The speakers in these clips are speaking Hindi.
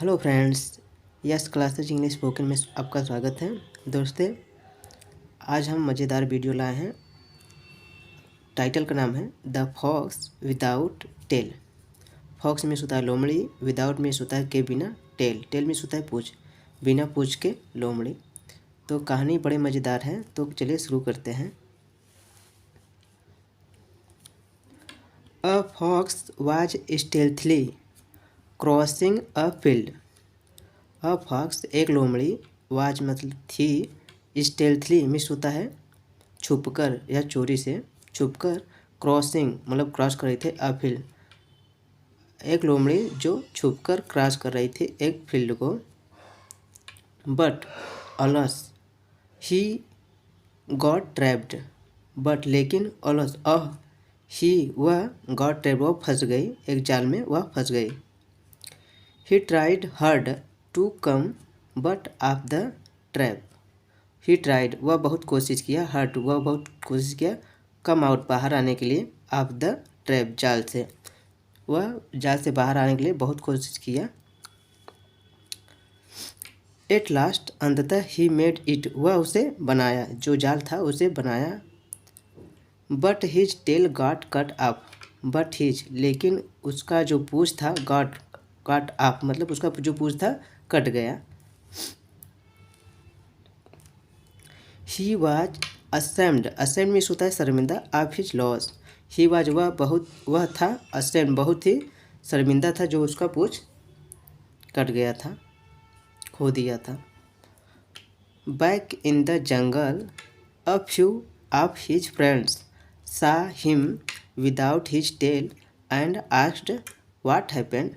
Hello friends, yes classes English spoken में आपका स्वागत है। दोस्तों, आज हम मज़ेदार वीडियो लाए हैं। टाइटल का नाम है the fox without tail. Fox में होता है लोमड़ी, विदाउट में होता है के बिना, टेल में होता है पूछ, बिना पूछ के लोमड़ी। तो कहानी बड़े मज़ेदार है, तो चलिए शुरू करते हैं। A fox was stealthily crossing a field. A fox एक लोमड़ी, वाज मतलब थी, स्टेल्थली मिस होता है छुपकर या चोरी से, छुपकर, क्रॉसिंग मतलब क्रॉस कर रही थी अ फील्ड, एक लोमड़ी जो छुपकर क्रॉस कर रही थी एक फील्ड को। But alas he got trapped, but लेकिन अलस ही वह गॉट ट्रैप्ड वह फंस गई, एक जाल में वह फंस गई। He tried hard to come but of the trap. He tried वह बहुत कोशिश किया, हार्ड वह बहुत कोशिश किया, कम आउट बाहर आने के लिए, ऑफ द ट्रैप जाल से, वह जाल से बाहर आने के लिए बहुत कोशिश किया। एट लास्ट अंततः ही मेड इट वह उसे बनाया, जो जाल था उसे बनाया। But his tail got cut off, but his लेकिन उसका जो पूँछ था गॉट कट ऑफ मतलब उसका जो पूँछ था कट गया। He was ashamed, ashamed means होता है शर्मिंदा, of his loss. He was वह था, असेम्ड बहुत ही शर्मिंदा था जो उसका पूँछ कट गया था, खो दिया था। Back in the jungle a few of his friends saw him without his tail and asked what happened.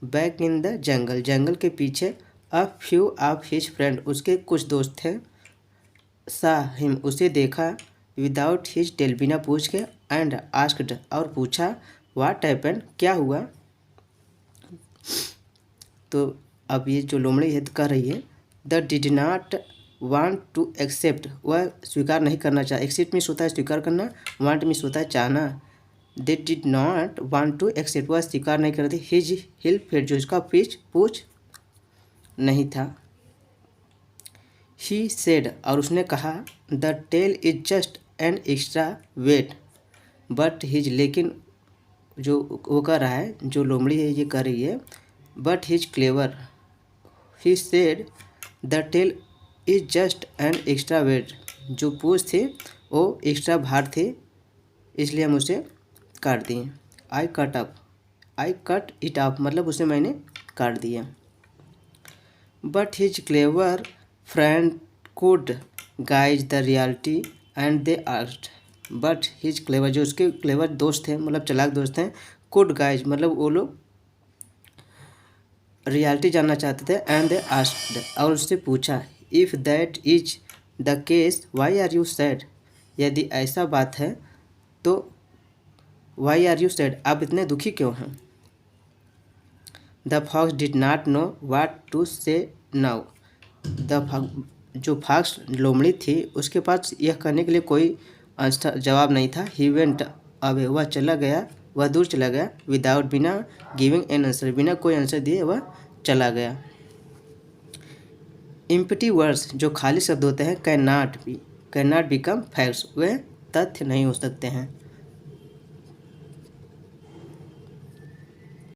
Back in the jungle, जंगल के पीछे, a few of his friend उसके कुछ दोस्त थे, सा हिम उसे देखा, विदाउट हिज टेल बिना पूछ के, एंड आस्क्ड और पूछा, व्हाट हैपेंड क्या हुआ। तो अब ये जो लोमड़ी है कह रही है the did not want to accept वह स्वीकार नहीं करना चाहा, एक्सेप्ट मीन्स होता है स्वीकार करना, वांट मीन्स होता है चाहना। They did not want to accept वह स्वीकार नहीं करती, हिज हेल्प फिर जो इसका पूछ नहीं था। ही सेड और उसने कहा, the tail is just an extra weight but his लेकिन जो वो कह रहा है, जो लोमड़ी है ये कह रही है, but his clever. He said the tail is just an extra weight जो पूछ थी वो एक्स्ट्रा भार थी, इसलिए हम उसे काट दिए। आई कट इट ऑफ मतलब उसे मैंने काट दिया। But his clever friend could guys the reality and they asked. But his clever जो उसके क्लेवर दोस्त थे मतलब चालाक दोस्त हैं, कुड गाइज मतलब वो लोग रियलिटी जानना चाहते थे, एंड दे आस्क्ड और उससे पूछा, if that is the case why are you sad यदि ऐसा बात है तो वाई आर यू सैड आप इतने दुखी क्यों हैं। The fox did not know what to say now. जो फॉक्स लोमड़ी थी उसके पास यह करने के लिए कोई जवाब नहीं था। ही वेंट अवे वह चला गया, वह दूर चला गया, विदाउट बिना गिविंग एन आंसर बिना कोई आंसर दिए वह चला गया। इम्पटी वर्ड्स जो खाली शब्द होते हैं कैन नॉट बिकम फैक्ट्स वे तथ्य नहीं हो सकते हैं।